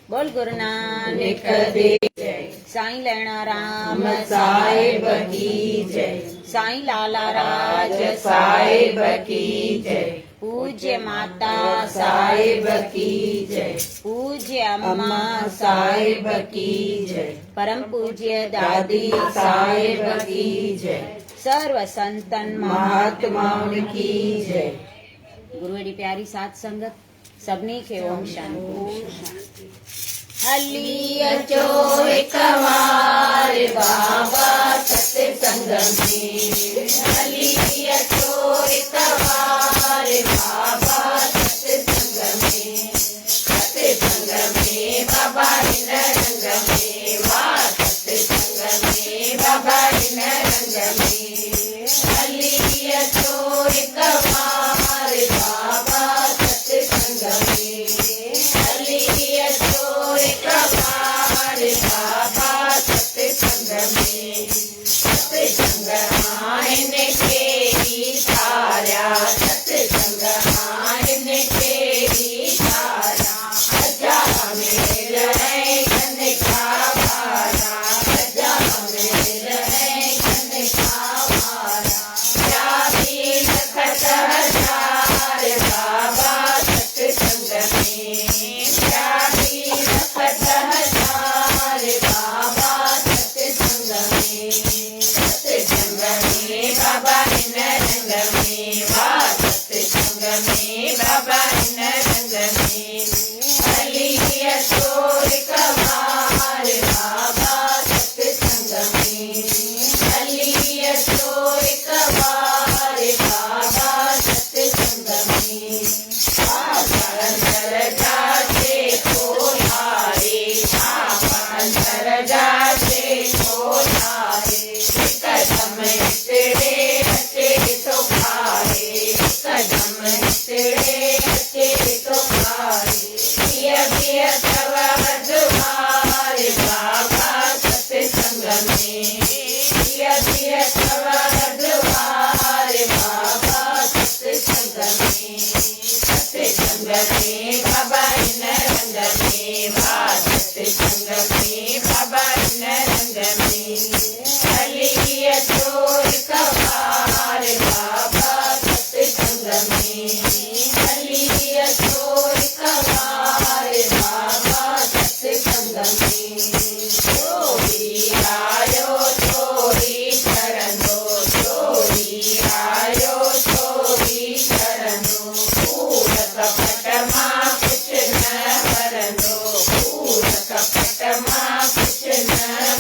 बोल गुरु नानक देव जय। साईं लैणा राम साहिब की जय। साईं लाला राज साहिब की जय। पूज्य माता साहिब की जय। पूज्य अम्मा साहिब की जय। परम पूज्य दादी साहिब की जय। सर्व संतन महात्माओं की जय। गुरु एडी प्यारी सात संगत सबनी के ओम शांति। हली अचो एक बार बाबा सत्संग में। हली अचो एक बार बाबा सत्संग में। सत्संग में बाबा इन रंग में। वाह सत्संग में बाबा इन रंग में। हली अचो एक बार बाबा सत्संग में। हली अचो एक बार बाबा सत्संग में। सत्संग आइन केरी तारा। सत्संग आइन केरी तारा। अजा मेर है घन खावारा। अजा मेर है घन खावारा। चाबी लखत हजार बाबा सत्संग में। चाबी लखत हजार बाबा सत्संग में। सत्संग में बाबा इन रंग में। वाह सत्संग में बाबा इन रंग में। हली अचो एक बार बाबा सत्संग में। हली अचो एक बार बाबा सत्संग में। अंतर जाते खोलारे। अंतर जाते खोलारे। कदम तेरे हटे तो खाए। कदम तेरे हटे तो खाए। ये तव द्वार बाबा सत्संग में। ये तव द्वार बाबा सत्संग में। सत्संग में बाबा इन रंग में। वाह सत्संग में बाबा इन रंग में। हली अचो एक बार बाबा सत्संग में। हली अचो एक बार बाबा सत्संग में। चोरी आयो चोरी करनो। चोरी आयो चोरी करनो। फूल कपट माँ कुछ न करनो। फूल कपट माँ कुछ न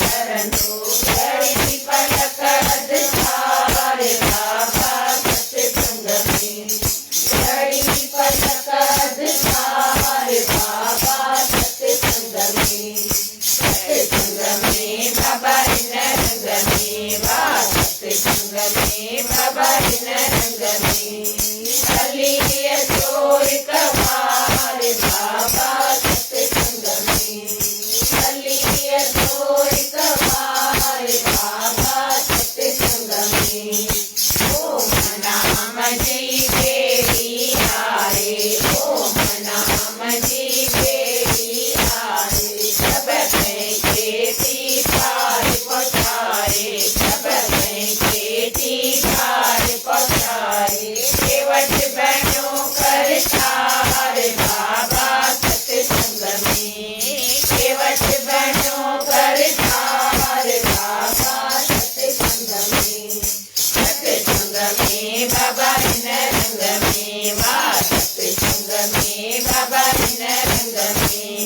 करनो। घड़ी पलक अधिकार बाबा सत्संग में। घड़ी पलक अधिकार बाबा सत्संग में। सत्संग में बाबा इन रंग में। वाह सत्संग में बाबा इन रंग में। हली अचो एक बार बाबा सत्संग में। हली अचो एक बार बाबा सत्संग में। ओम नाम जी बेरी हारे। ओम नाम जी बेरी हारे। सब खेती पार पठारे। सब खेती पार पठारे। केवट बहनों कर तार बाबा सत्संग में। केवट बहनों कर तार बाबा सत्संग में। सत्संग में बाबा इन रंग में। वाह सत्संग में बाबा इन रंग में।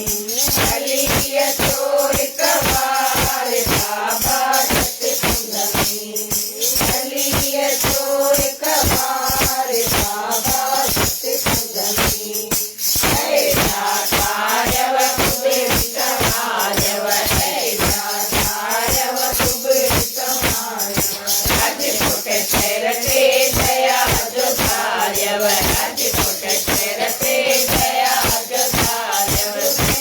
हली अचो एक बार बाबा सत्संग में। हली अचो एक बार बाबा सत्संग में। ऐसा कार्यव कुबेर समाजव। ऐसा कार्यव कुबेर समाजव। अद्भुत चरते दया जो कार्यव। अद्भुत चरते दया जो कार्यव।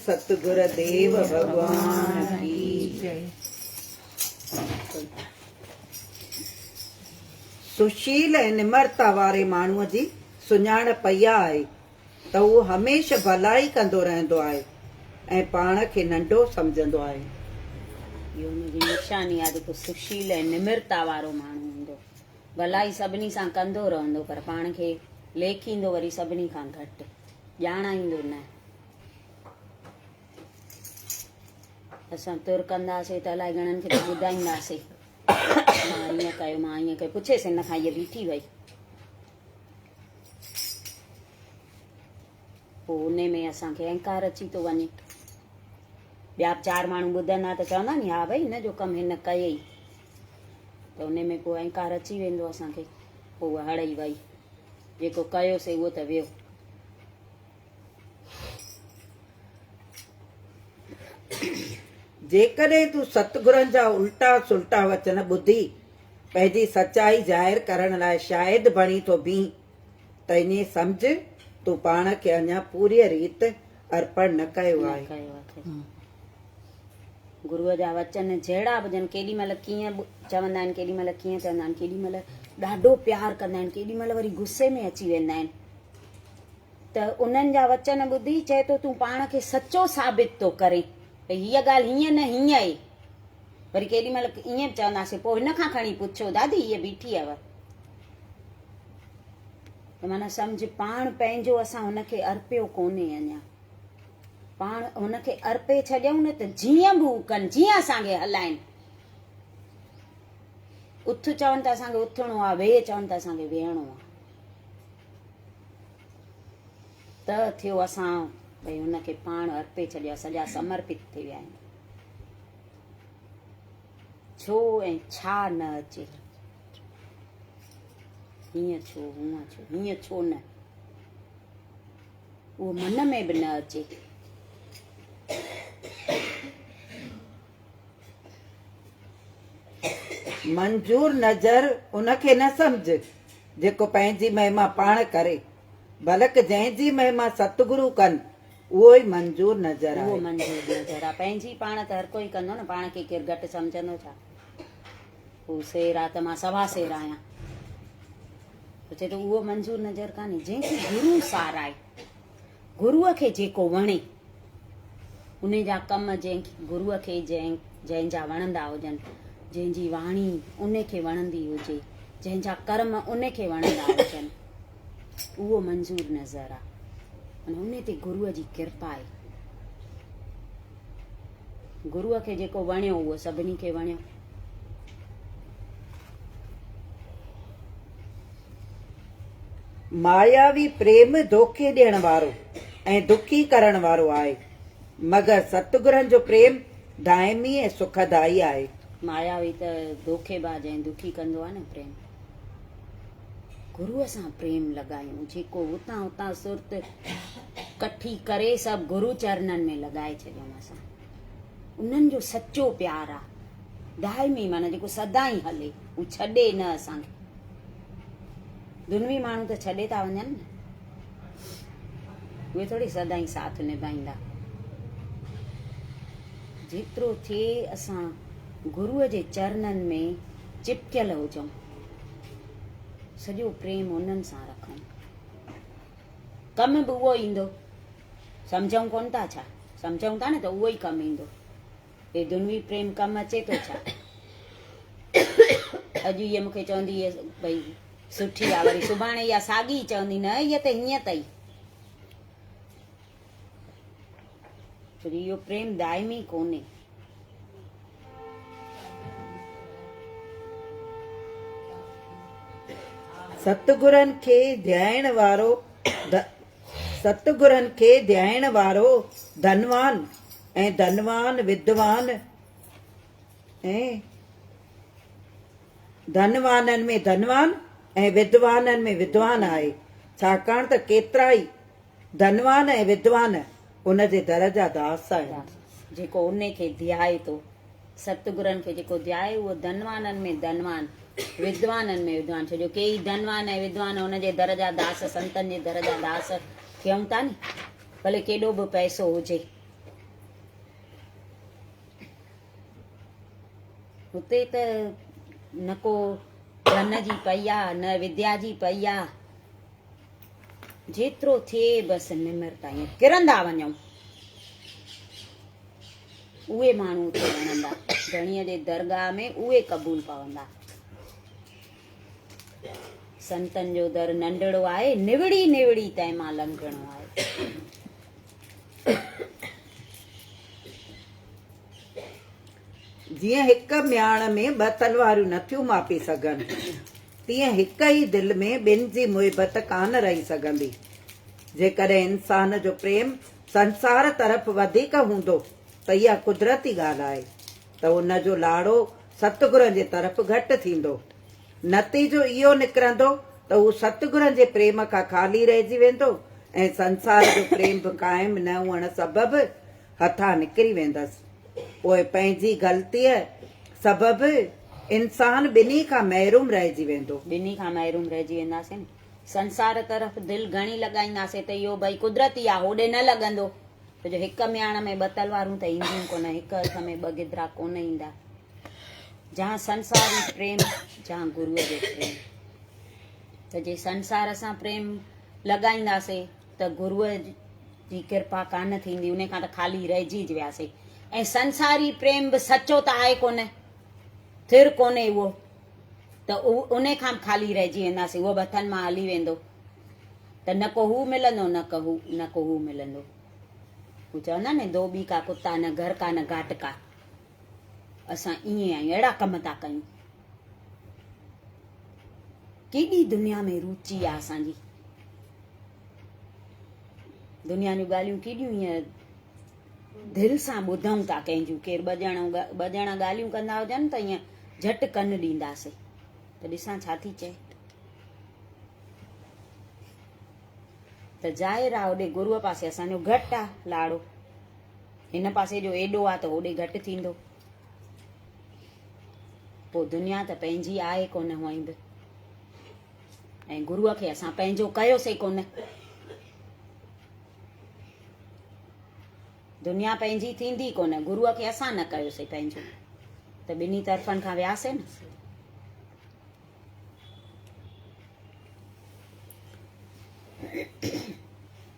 सतगुर देव भगवान की जय। सुशील ऐं निमरता वारे माण्हूअ जी सुञाणप इहा आहे त उहो हमेशह भलाई कंदो रहंदो आहे ऐं पाण खे नंढो सम्झंदो आहे। इहो हुनजी निशानी आहे, जेको सुशील ऐं निमिरता वारो माण्हू हूंदो, भलाई सभिनी सां कंदो रहंदो, पर पाण खे लेखींदो वरी सभिनी खां घटि, ॼाणाईंदो न। असां तुर कंदासीं त अलाए घणनि खे त ॿुधाईंदासीं, मां ईअं कयो, मां ईअं कयो, पुछेसि हिन खां, हीअ बीठी वई, पोइ उन में असांखे अहंकार अची थो वञे। ॿिया 4 माण्हू ॿुधंदा त चवंदा नी, हा भई हिन जो कमु हिन कयई, त उन में पोइ अहंकार अची वेंदो असांखे, पोइ उहा हड़ई वई, जेको कयोसीं उहो त वियो। जेकॾहिं तूं सतगुरनि जा उल्टा सुल्टा वचन ॿुधी पंहिंजी सचाई ज़ाहिर करण लाइ शायदि बणी थो बीह, त ईअं सम्झ तूं पाण खे अञा पूरी रीति अर्पण न कयो आहे। गुरूअ जा वचन जहिड़ा बि हुजनि, केॾी महिल कीअं चवंदा आहिनि, केॾी महिल कीअं चवंदा आहिनि, केॾी महिल ॾाढो प्यारु कंदा आहिनि, केॾी महिल वरी गुस्से में अची वेंदा आहिनि, त उन्हनि जा वचन ॿुधी चए थो तूं पाण खे सचो साबित थो करे, भई हीअ ॻाल्हि हीअं न हीअं आहे। वरी केॾी महिल ईअं चवंदासीं, पोइ हिन खां खणी पुछो, दादी हीअ बीठी अव, त माना सम्झ पाण पंहिंजो असां हुनखे अर्पियो कोन्हे अञा, पाण हुनखे अर्पे छॾियऊं न त जीअं बि हू कनि, जीअं असांखे हलाइनि, उथ चवनि त असांखे उथणो आहे, वेह चवनि त असांखे वेहणो आहे, त थियो असां भई हुनखे पाण अर्पे छॾिया, सॼा समर्पित थी विया आहिनि। छो ऐं छा न अचे, हीअं छो, हूअं छो, हीअं छो न, उहो मन में बि न अचे। मंजूर नज़र उनखे न सम्झ जेको पंहिंजी महिमा पाण करे, बल्कि जंहिंजी महिमा सतगुरु कनि उहो ई मंजूर नज़र उहो आहे। मंजूर नज़र आहे, पंहिंजी पाण त हर कोई कंदो न, पाण खे केरु घटि सम्झंदो छा, हू शेर आहे त मां सवा शेर आहियां, त चए थो उहो मंजूर नज़र कान्हे। जंहिंखे गुरू साराए, गुरूअ खे जेको वणे, उन जा कम जंहिं गुरूअ खे जंहिंजा वणंदा हुजनि, जंहिंजी वाणी उन खे वणंदी हुजे, जंहिंजा कर्म उन खे वणंदा हुजनि, उहो मंजूर नज़र आहे, अने उन ते गुरूअ जी कृपा आहे। गुरूअ खे जेको वणियो उहो सभिनी खे वणियो। मायावी प्रेम धोखे ॾियण वारो ऐं दुखी करण वारो आहे, मगर सतगुरनि जो प्रेम दाइमी ऐं सुखदाई आहे। मायावी त धोखेबाज ऐं दुखी कंदो आहे न प्रेम। गुरूअ सां प्रेम लॻायूं, जेको हुतां हुतां सुरत कठी करे सभु गुरू चरणनि में लॻाए छॾियूं असां, उन्हनि जो सचो प्यार आहे, दाइमी, माना जेको सदाई हले, हू छॾे न असांखे। दुनवी माण्हू त छॾे था वञनि न, उहे थोरी सदाई साथ निभाईंदा। जेतिरो थिए असां गुरूअ जे चरणनि में चिपकियल हुजऊं, सॼो प्रेम उन्हनि सां रखूं, कम बि उहो ईंदो, सम्झूं कोन था छा, सम्झूं था न त उहो ई कमु ईंदो। हे दुनवी प्रेम कमु अचे थो छा? अॼु हीअ मूंखे चवंदी भई सुठी आहे, वरी सुभाणे इहा साॻी चवंदी न हीअ त हीअं अथई। इहो प्रेम दाइमी कोन्हे। सतगुरनि खे ध्याइण वारो सतगुरनि खे ध्याइण वारो धनवान ऐं धनवान विद्वान ऐं धनवाननि में धनवान ऐं विद्वाननि में विद्वान आहे, छाकाणि त केतिरा ई धनवान ऐं विद्वान उनजे दर जा दास आहिनि। जेको उन खे ध्याए थो, सतगुरनि खे जेको ध्याए, उहो धनवाननि में धनवान, विद्वाननि में विद्वान। छो जो कई धनवान ऐं विद्वान उनजे दर जा दास, संतनि जे दर जा दास थियूं था नी, भले केॾो बि पैसो हुजे, हुते त न को धन जी पई आहे न विद्या जी पई आहे, जेतिरो थिए बसि निमिरता ईअं किरंदा वञूं। उहे माण्हू उते वणंदा, धणीअ जे दरगाह में उहे क़बूल पवंदा। संतनि जो दर नंढड़ो आहे, निवड़ी निवड़ी तंहिं मां लंघणो आहे। जीअं हिक म्याण में ॿ तलवारूं नथियूं मापी सघनि, तीअं हिक ई दिलि में ॿिनि जी मुहिबत कान रही सघंदी। जेकॾहिं इंसान जो प्रेम संसार तरफ़ वधीक हूंदो त इहा कुदरती ॻाल्हि आहे त उन जो लाड़ो सतगुरनि जे तरफ़ घटि थींदो। नतीजो इहो निकिरंदो त हू सतगुरनि जे प्रेम खां ख़ाली रहिजी वेंदो ऐं संसार जो प्रेम बि क़ाइमु न हुअण सबबि हथां निकिरी वेंदसि। पोइ पंहिंजी ग़लतीअ सबबि इंसान ॿिन्ही खां महरूम रहिजी वेंदो। ॿिन्ही खां महरूम रहिजी वेंदासीं न। संसार तरफ़ दिलि घणी लॻाईंदासीं त इहो भई कुदरती आहे, होॾे न लॻंदो। छो जो हिक म्याण में ॿ तलवारूं त ईंदियूं कोन, हिक हथ में ॿ गिदरा कोन ईंदा। जहाँ संसारी प्रेम, जहाँ गुरूअ जो प्रेम। त जे संसार सां प्रेम लॻाईंदासीं त गुरूअ जी कृपा कान थींदी, उन खां त ख़ाली रहिजी वियासीं। ऐं संसारी प्रेम बि सचो त आहे कोन, थिर कोन्हे उहो, त उन खां बि ख़ाली रहिजी वेंदासीं। उहो बि हथनि मां हली वेंदो, त न को हू मिलंदो न को हू मिलंदो। हू चवंदा न धोबी का कुत्ता, न घर का न घाट का। असां ईअं आहियूं, अहिड़ा कम था कयूं। केॾी दुनिया में रुचि आहे असांजी, दुनिया जूं ॻाल्हियूं केॾियूं ईअं दिलि सां ॿुधूं था कंहिंजूं। केरु ॿ ॼणा ॻाल्हियूं कंदा हुजनि त ईअं झटि कन ॾींदासीं, त ॾिसां छा थी चए। त ज़ाहिर आहे होॾे गुरूअ पासे असांजो घटि आहे लाड़ो, हिन पासे जो एॾो आहे त होॾे घटि थींदो। पोइ दुनिया त पंहिंजी आहे कोन हुअं बि, ऐं गुरूअ खे असां पंहिंजो कयोसीं कोन। दुनिया पंहिंजी थींदी कोन, गुरूअ खे असां न कयोसीं पंहिंजो, त ॿिन्ही तरफ़नि खां वियासीं न।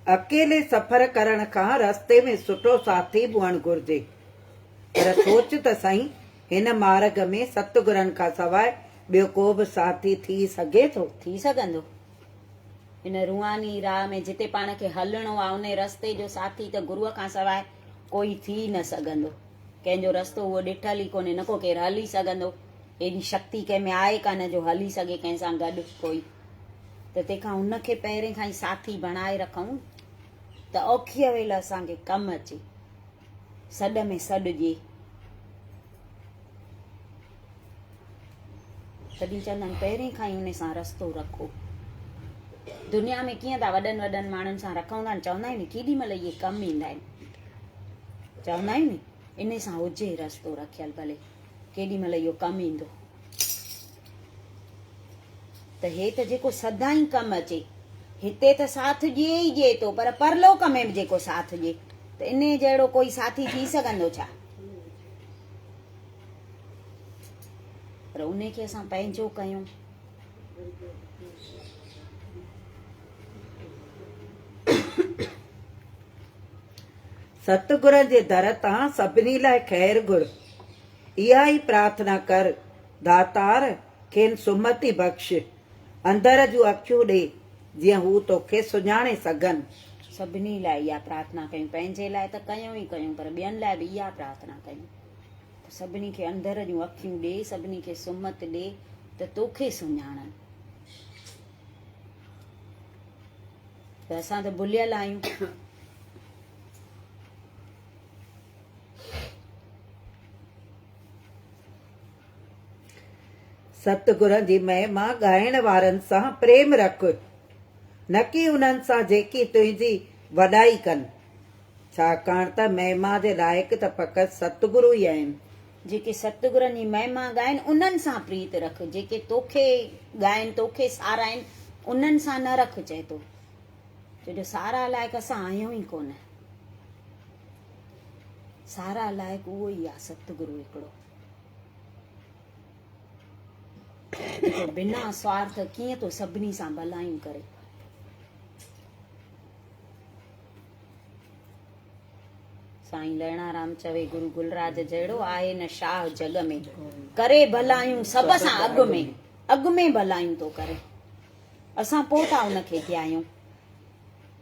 अकेले सफ़र करण खां रस्ते में सुठो साथी बि हुअणु घुरिजे। पर सोच त सही, हिन मार्ग में सतगुरनि खां सवाइ ॿियो को बि साथी थी सघे थो? थी सघंदो। हिन रूहानी राह में जिते पाण खे हलणो आहे, उन रस्ते जो साथी त गुरूअ खां सवाइ कोई थी न सघंदो। कंहिंजो रस्तो उहो ॾिठल ई कोन्हे, न को केरु हली सघंदो। एॾी शक्ति कंहिंमें आहे कान जो हली सघे कंहिं सां गॾु कोई। त तंहिंखां हुनखे पहिरें खां ई साथी बणाए रखूं त औखीअ वेल असांखे कमु अचे, सॾ में सॾ ॾिए। तॾहिं चवंदा आहिनि पहिरें खां ई उन सां रस्तो रखो। दुनिया में कीअं था वॾनि वॾनि माण्हुनि सां रखूं था, चवंदा आहिनि केॾी महिल इहे कमु ईंदा आहिनि। चवंदा आहिनि नी इन सां हुजे रस्तो रखियल, भले केॾी महिल इहो कमु ईंदो। त हे त जेको सदाईं कमु अचे, हिते त साथ ॾिए ई ॾिए थो, पर परलोक में बि जेको साथ ॾिए, त इन जहिड़ो कोई साथी थी सघंदो छा? पर उनखे असां पंहिंजो कयूं। सतगुरनि जे दर तां सभिनी लाइ ख़ैर घुर, इहा ई प्रार्थना कर। दातार खेनि सुमति बख़्श, अंदर जूं अखियूं ॾे जीअं हू तोखे सुञाणे सघनि। सभिनी लाइ इहा प्रार्थना कयूं, पंहिंजे लाइ त कयूं ई कयूं, पर ॿियनि लाइ बि इहा प्रार्थना कयूं। सभिनी खे अंदर जूं अखियूं ॾे, सभिनी खे सुमत ॾे त तोखे सुञाणनि। त असां त भुलियल आहियूं। सतगुरनि जी महिमा ॻाइण वारनि सां प्रेम रख, न कि उन्हनि सां जेकी तुंहिंजी वॾाई कनि, छाकाणि त महिमा जे लाइक़ त फ़क़ति सतगुरु ई आहिनि। जेके सतगुरनि जी महिमा ॻाइनि उन्हनि सां प्रीत रख, जेके तोखे ॻाइनि तोखे साराइनि उन्हनि सां न रख, चए थो। छो जो सारा लाइक़ असां आहियूं ई कोन, सारा लाइक़ उहो ई आहे सतगुरु हिकिड़ो। जेको बिना स्वार्थ कीअं तो सभिनी सां भलायूं करे। साईं लहणाराम चवे गुरु गुलराज जहिड़ो आहे न शाह जग में, करे भलायूं सभ सां अॻु में भलायूं तो करे। असां पोइ था उनखे ध्यायूं,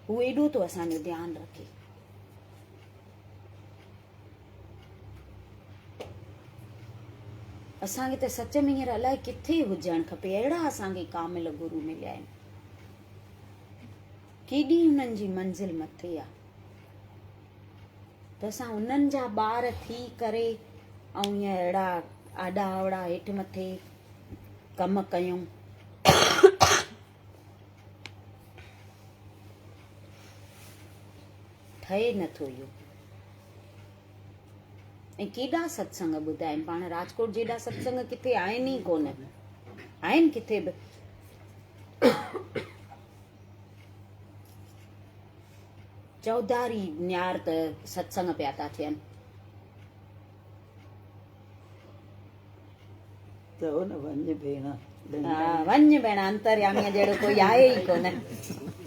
हू एॾो तो असांजो ध्यानु रखे। असांखे त सच में हींअर अलाए किथे हुजणु खपे, अहिड़ा असांखे कामिल गुरु मिलिया आहिनि। केॾी हुननि जी मंज़िल मथे आहे, त असां उन्हनि जा ॿार थी करे ऐं हीअं अहिड़ा आॾा अवड़ा हेठि मथे कम कयूं। ठहे नथो इहो। ऐं केॾा सत्संग ॿुधाइनि, पाण राजकोट जेॾा सत्संग किथे आहिनि ई कोन, आहिनि किथे बि। चौधारी न्यार त सत्संग पिया था थियनि। चओ न वञ भेण, हा वञ भेण, अंतर्यामीअ जहिड़ो कोई आहे ई कोन।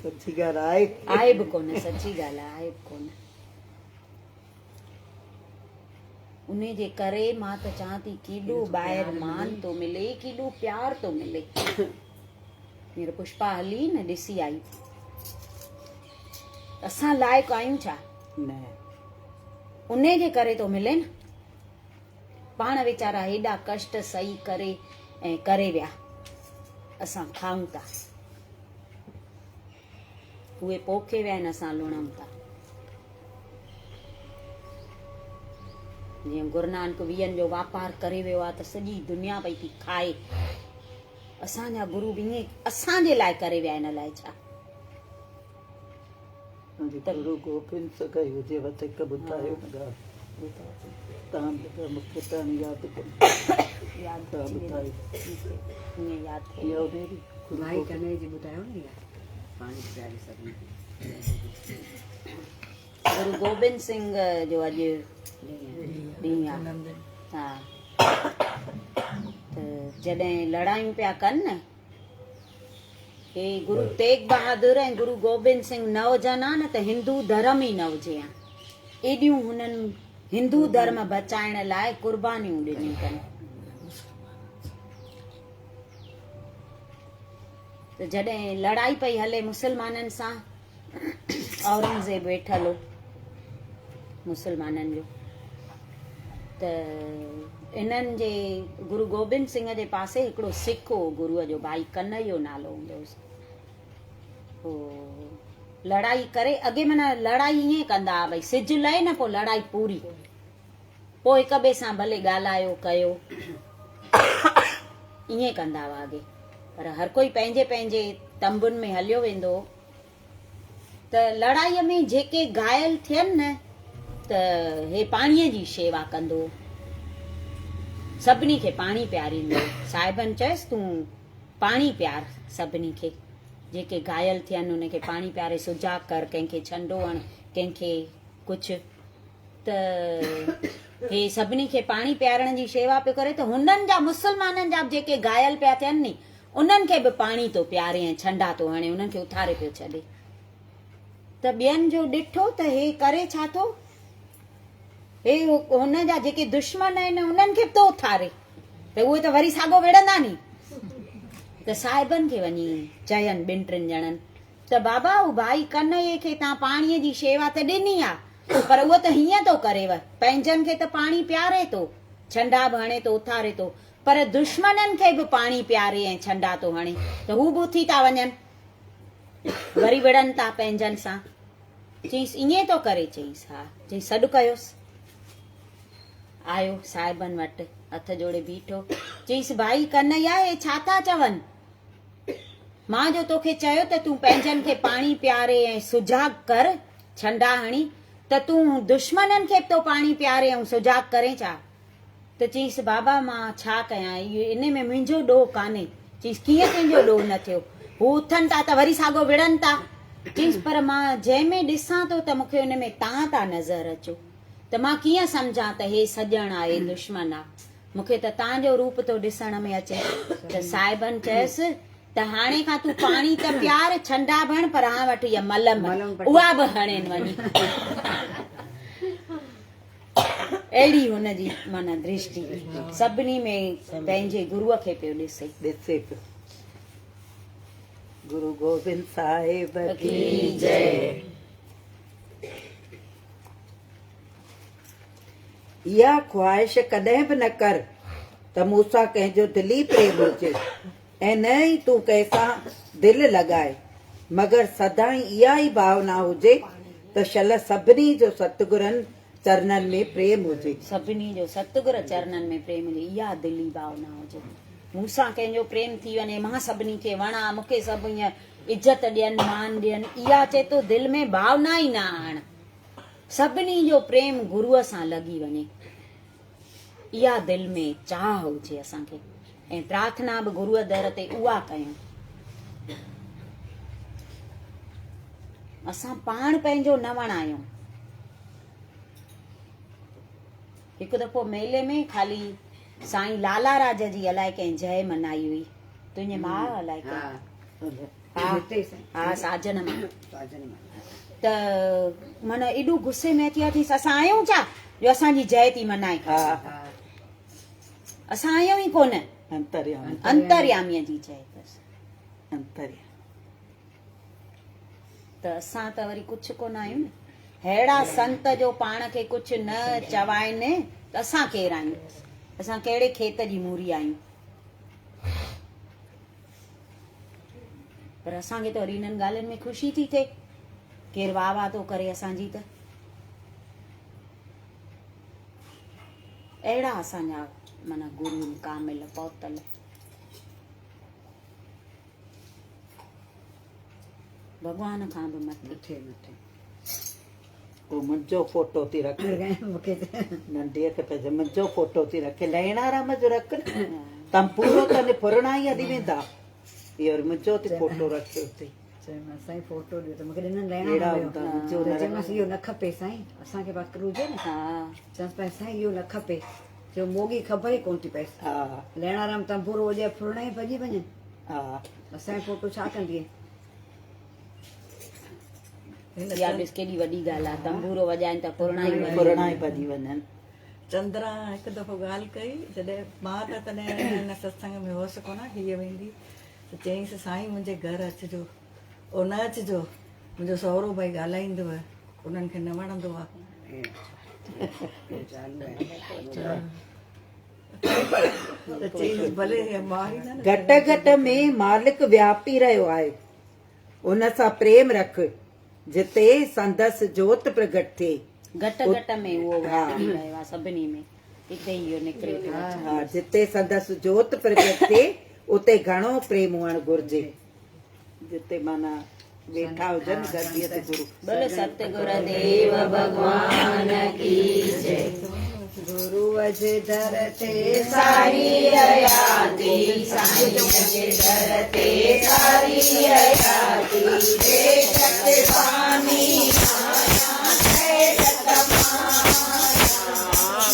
सची ॻाल्हि आहे बि कोन, सची ॻाल्हि आहे बि कोन। उन जे करे मां त चवां थी केॾो ॿाहिरि मान थो मिले, केॾो प्यार थो मिले। हींअर पुष्पा हली न ॾिसी आई, असां लाइक़ु आहियूं छा? न, उन जे करे तो मिले न। पाण वीचारा हेॾा कष्ट सही करे ऐं करे विया, असां खाऊं था, उहे पोखे विया आहिनि, असां लुणूं था। जीअं गुरु नानक वीहनि जो वापार करे वियो आहे त सॼी दुनिया पई थी खाए। असांजा गुरु बि ईअं असांजे लाइ करे विया आहिनि, अलाए छा। गुरु गोबिंद सिंह कई हुजे वधीक ॿुधायो न ॻाल्हि, तव्हां मूंखे त यादि कोन्हे। गुरु गोबिंद सिंह जो अॼु ॾींहुं आहे। हा, त जॾहिं लड़ायूं पिया कनि न, हे गुरु तेग बहादुर ऐं गुरु गोबिंद सिंह न हुजनि हा न त हिंदू धर्म ई न हुजे हा। एॾियूं हुननि हिंदू धर्म बचाइण लाइ कुर्बानियूं ॾिनियूं अथनि। त जॾहिं लड़ाई पई हले मुसलमाननि सां, औरंगज़ेब वेठल हो मुसलमाननि जो, त इन्हनि जे गुरु गोबिंद सिंह जे पासे हिकिड़ो सिख हो, गुरुअ जो भाई कन्हैयो नालो हूंदो हुयुसि। पोइ लड़ाई करे अॻे माना लड़ाई ईअं कंदा हुआ, भई सिज लहे न पोइ लड़ाई पूरी, पोइ हिक ॿिए सां भले ॻाल्हायो कयो, ईअं कंदा हुआ अॻे। पर हर कोई पंहिंजे पंहिंजे तंबुनि में हलियो वेंदो। त लड़ाईअ में जेके घायल थियनि न, त हे पाणीअ जी शेवा कंदो, सभिनी खे पाणी पियारींदो। साहिबनि चयसि तूं पाणी पियार सभिनी खे, जेके घायल थियनि उनखे पाणी पियारे सुजाग कर, कंहिंखे छंडो हण, कंहिंखे कुझु। त हे सभिनी खे पाणी पियारण जी शेवा पियो करे, त हुननि जा मुसलमाननि जा जेके घायल पिया थियनि नी, उन्हनि खे बि पाणी थो पियारे ऐं छंडा थो हणे, उन्हनि खे उथारे पियो छॾे। त ॿियनि जो ॾिठो त हे करे छा थो, हे हुन जा जेके दुश्मन आहिनि उन्हनि खे बि थो उथारे, त उहे त वरी साॻो विढ़ंदा नी। त साहिबनि खे वञी चयनि ॿिनि टिनि ॼणनि, त बाबा हू भाई कन्हैये खे तव्हां पाणीअ जी शेवा त ॾिनी आहे, पर उहो त हीअं थो करेव, पंहिंजनि खे त पाणी पियारे थो, छंडा बि हणे थो, उथारे थो, पर दुश्मननि खे बि पाणी पियारे ऐं छंडा थो हणे, त हू बि उथी था वञनि, वरी विढ़नि था पंहिंजनि सां। चईसि ईअं थो करे? चईसि हा। चईसि सॾु कयोसि। आयो साहिबनि वटि, हथ जोड़े बीठो। चईसि भाई कन्हैया हे छा था चवनि? मां जो तोखे चयो त तूं पंहिंजनि खे पाणी पियारे ऐं सुजाग कर, छंडा हणी, त तूं दुश्मननि खे बि तो पाणी पियारे ऐं सुजाग करे छा? त चईसि बाबा मां छा कयां, इहो इन में मुंहिंजो ॾोह कान्हे। चईसि कीअं तुंहिंजो ॾोह न थियो? हू उथनि था त वरी साॻो विढ़नि था। चईसि पर मां जंहिंमें ॾिसां थो त मूंखे हुन में तव्हां था नज़र अचो, त मां कीअं सम्झां त हे सॼण आहे दुश्मन आहे? मूंखे त तव्हांजो रूप तो ॾिसण में अचे। त साहिबन चयसि त हाणे खां तूं पाणी त प्यार छंडा भण पर हां वटि इहा मलम उहा बि हणेनि वञी। अहिड़ी हुनजी माना दृष्टि सभिनी में पंहिंजे गुरूअ खे पियो ॾिसे। ॾिसे पियो। गुरु गोबिंद साहिब की जय। इहा ख्वाहिश कॾहिं बि न कर त मूंसां कंहिंजो दिली प्रेम हुजे ऐं न ई तूं कंहिंसां दिलि लॻाए, मगर सदाई इहा ई भावना हुजे त शल सभिनी जो सतगुरनि चरणनि में प्रेम हुजे। सभिनी जो सतगुर चरणनि में प्रेम हुजे, इहा दिली भावना हुजे। मूंसां कंहिंजो प्रेम थी वञे, मां सभिनी खे वणा, मूंखे सभु ईअं इज्जत ॾियनि मान ॾियनि, इहा चए तो दिलि में भावना ई न आण। सभिनी जो प्रेम गुरूअ सां लॻी वञे, इहा दिलि में चाह हुजे असांखे। ऐं प्रार्थना बि गुरूअ दर ते उहा कयूं। असां पाण पंहिंजो न वणायूं। हिकु दफ़ो मेले में ख़ाली साईं लाला राज जी अलाए कंहिं जय मनाई हुई, तुंहिंजे मां अलाए हा साजन मां। त माना एॾो गुस्से में अची थी, असां आहियूं छा जो असांजी जय थी मनाए? असां आहियूं ई कोन। अंतर्यामीअ जी जय अथसि। त असां त वरी कुझु कोन आहियूं न। अहिड़ा संत जो पाण खे कुझु न चवाइनि त असां केरु आहियूं? असां कहिड़े खेत जी मूरी आहियूं? पर असांखे त वरी इन्हनि ॻाल्हियुनि में ख़ुशी थी थिए, केरु वाह वाह थो करे असांजी। त अहिड़ा असांजा माना गुरू कामिल पौतल। भॻवान खां बि मथे। पोइ मुंहिंजो फोटो थी रखे, नंढीअ खे पंहिंजो मुंहिंजो फोटो थी रखे, लहणाराम जो रख न, तम पूरो तने पुरणा ई हली वेंदा, इहो मुंहिंजो थी फोटो रखे हुते। साईं फोटो ॾियो त मूंखे ॾिननि लहणा इहो न खपे साईं, असांखे पास हुजे न। चवंसि पिया साईं इहो न खपे, जो मोगी ख़बर ई कोन थी पए। लहणाराम तंबूरो हुजे फुरणा ई भॼी वञनि। असांजो फोटो छा कंदी? इहा ॾिस केॾी वॾी ॻाल्हि आहे, तंबूरो वॼाइनि त फुरणा ई भॼी वञनि। चंद्रा हिकु दफ़ो ॻाल्हि कई, जॾहिं मां त तॾहिं हिन सत्संग में हुअसि कोन, हीअ वेंदी त चयईंसि साईं मुंहिंजे घर अचिजो, ओ न अचिजो, मुंहिंजो सहुरो भाई ॻाल्हाईंदव, उन्हनि खे न वणंदो आहे। घट घट में मालिक व्यापी रहियो आहे, उन सां प्रेम रख, जिते संदसि जोत प्रगट थिए। घट घट में उहो व्यापी रहियो आहे सभिनी में, हिते इहो निकिरे थो। जिते संदसि जोत प्रगट थिए उते घणो प्रेम हुअणु घुर्जे। जिते माना वेठा हुजनि गद्दीअ ते गुरू। बोलो सतगुर देव भगवान की जय। गुरू जे दर ते सारी हयाती, साईं जे दर ते सारी हयाती, बेशक पानी आया है तमाया,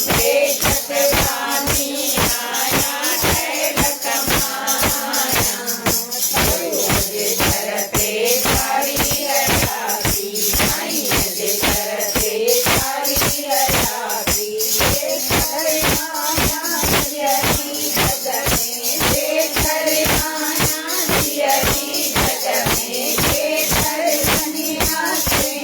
बेशक पानी आया है तमाया, गुरू जे दर ते सारी हयाती, साईं जे दर ते सारी हयाती, जग में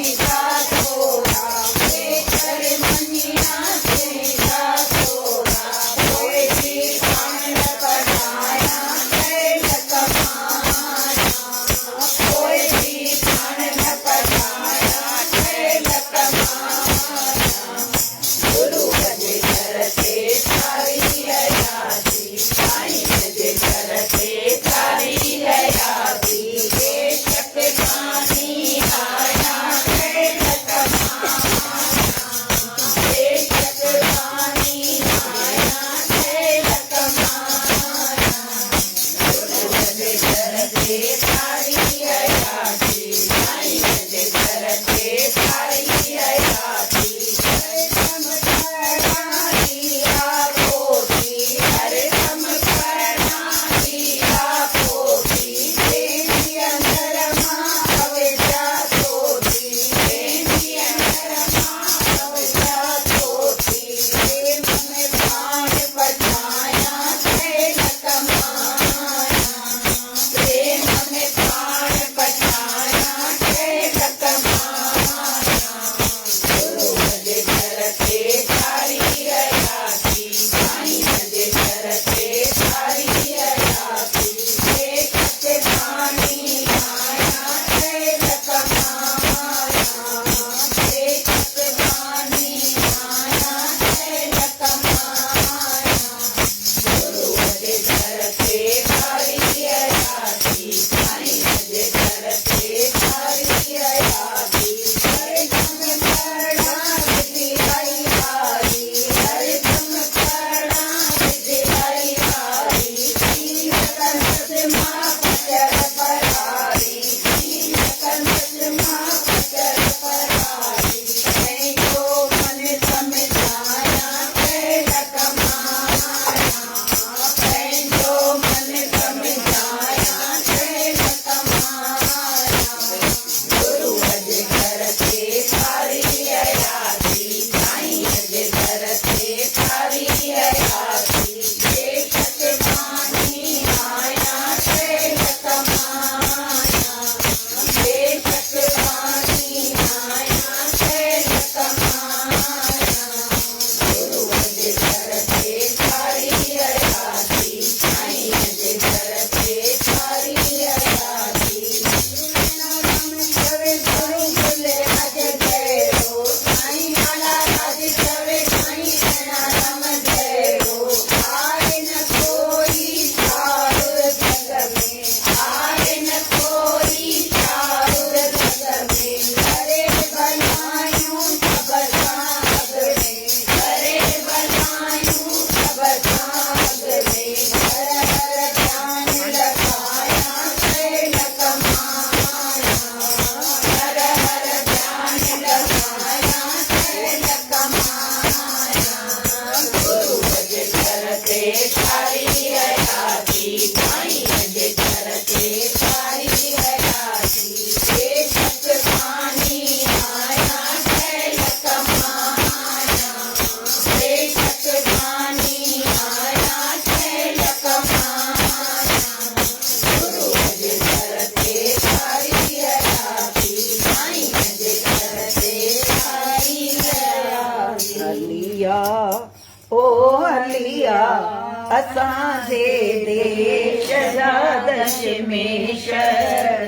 हलिया असांजे देश जा दशमेश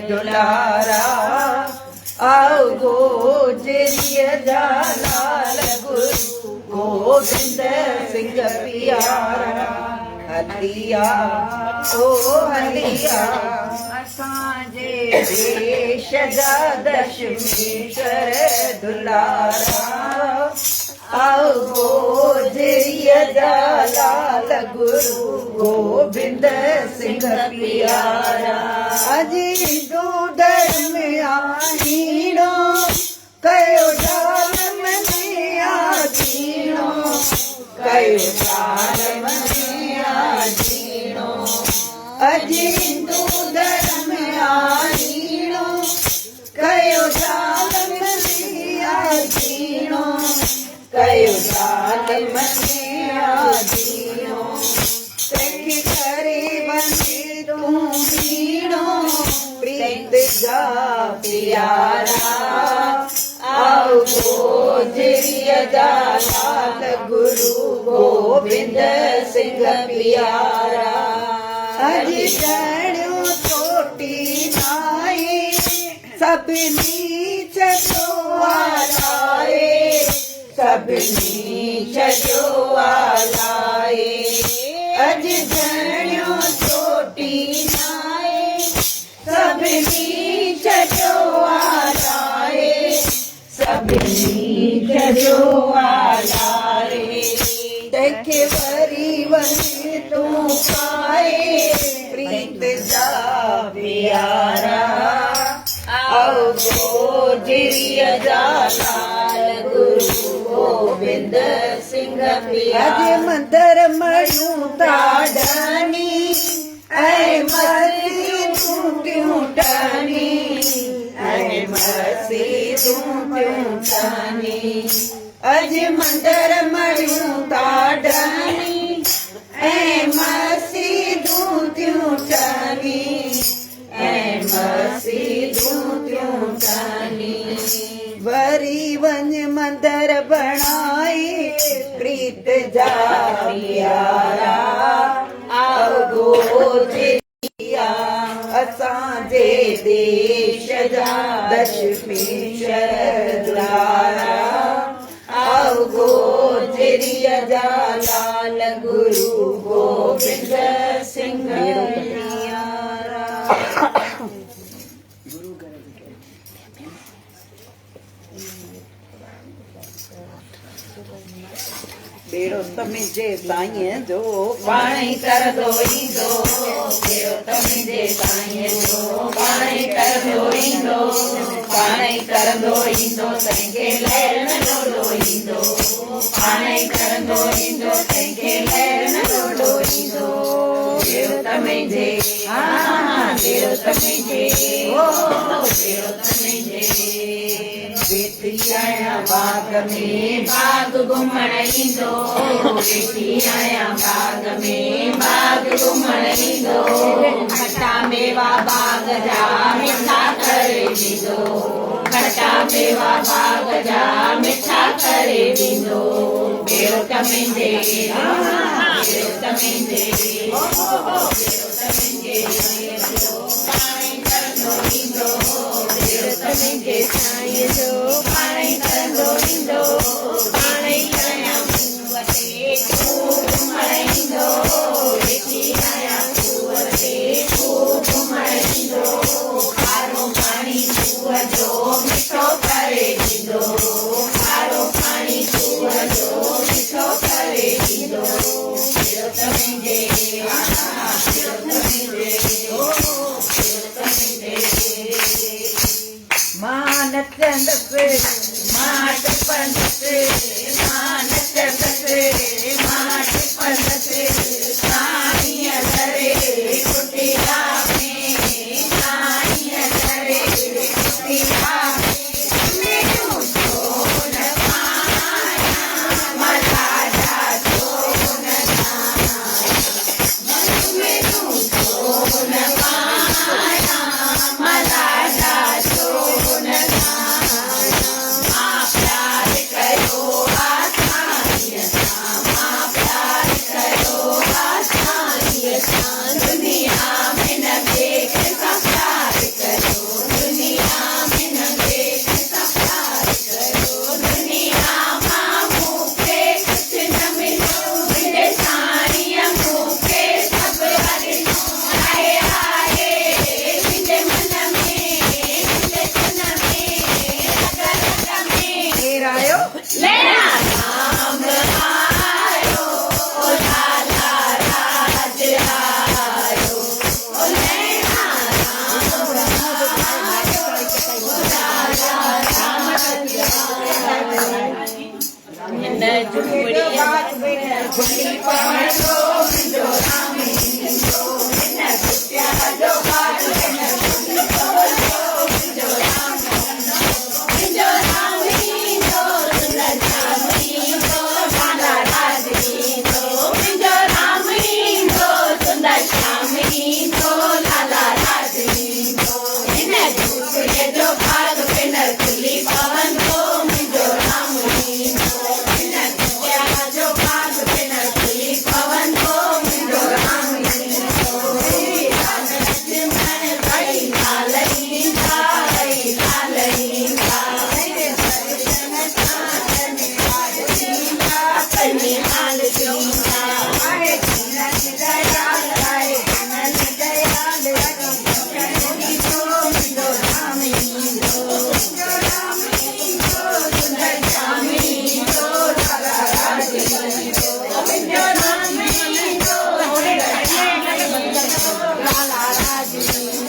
दुलारा आओ गोजरीअ जा लाल गुरु गोविंद सिंह प्यारा हलिया ओ हलिया असांजे देश जा दशमेश्वर दुलारा आओ गोजरीअ जा लाल गुरु गोविंद सिंह प्यारा अज हिंदू धर्म आहीणो कयो जालम में आजीणो कयो जालम में आजीणो अज हिंदू धर्म आहीणो कयो जालम में आजीणो कयो जालम में आजीणो तंहिंखे करे वञे तूं बीणो प्रीत जा प्यारा आओ गोजरीअ जा लाल गुरु गोविंद सिंह प्यारा अज ॼणियो चोटी नाए सभिनी छॾियो आलाए सभिनी छॾियो आलाए अज ॼणियो चोटी नाए सभिनी छॾियो आलाए सभिनी छॾियो आलाए तंहिंखे वरी वञे तूं पाए प्रीत जा प्यारा आओ गोजरीअ जा लाल गुरु गोविंद सिंह प्यारा अज मंदर मणियूं ताड़नी ऐं मस्जिदूं थियूं टनी ऐं मस्जिदूं थियूं टनी अज मंदर मणियूं ताड़नी ऐं मस्जिदूं थियूं टनी ऐं मस्जिदूं थियूं टनी वरी वञ मंदर बणाए प्रीत जा प्यारा आओ गोजरिया असांजे देश जा दशमेश्वर दुलारा आओ गोजरिया जा लाल गुरु गोविंद सिंह प्यारा बेड़ो तमिजे साईं जो पाणी तरंदो ईंदो बेड़ो तमिजे साईं जो पाणी तरंदो ईंदो पाणी तरंदो ईंदो तंहिंखे लहर न लोॾो ईंदो पाणी तरंदो ईंदो तंहिंखे लहर न लोॾो ईंदो बेड़ो तमिजे बेड़ो तमिजे ओ बेड़ो तमिजे वेठी आहियां बाग में बाग घुमण ईंदो वेठी आहियां बाग में बाग घुमण ईंदो खटा मेवा बाग जा मिठा करे ॾींदो खटा मेवा बाग जा मिठा करे ॾींदो बेड़ो तमिजे बेड़ो तमिजे बेड़ो तमिजे पाणी तरंदो ईंदो बेड़ो तमिजे साईं जो पाणी तरंदो ईंदो पाणी आहियां खूह ते खूह घुमण ईंदो वेठी आहियां खूह ते खूह घुमण ईंदो खारो पाणी खूह जो मिठो करे ॾींदो खारो पाणी खूह जो मिठो करे ॾींदो बेड़ो तमिजे बेड़ो तमिजे बेड़ो तमिजे मां नचंदसि मां टपंदसि मां नचंदसि मां टपंदसि साईं दरे कुटिया में साईं दरे कुटिया में सोन पाया मला जा सोन में सोन पाया मला जा सोन प्यार कर इन झूपड़ीअ खुली पवण थो मुंहिंजो राम ईंदो इन कुटिया जो ॿार भेण खुली पवण थो मुंहिंजो राम मुंहिंजो राम ईंदो सुंदर श्याम ईंदो लाला राज ईंदो मुंहिंजो राम ईंदो सुंदर श्याम ईंदो लाला राज ईंदो इन झूपड़ीअ जो ॿार भेण खुली पवण थो मुंहिंजो राम ईंदो इन कुटिया जो ॿार भेण खुली पवण थो मुंहिंजो राम ईंदो लाल लक्ष्मण ॿई लाल ईंदा ॿई लाल ईंदा दर्शन सां राज ईंदा पंहिंजी हाल ईंदा आहे जनन दयाल आहे जनन दयाल मुंहिंजो राम ईंदो मुंहिंजो राम ईंदो सुंदर श्याम ईंदो लाला राज ईंदो मुंहिंजो राम ईंदो लाला राज ईंदो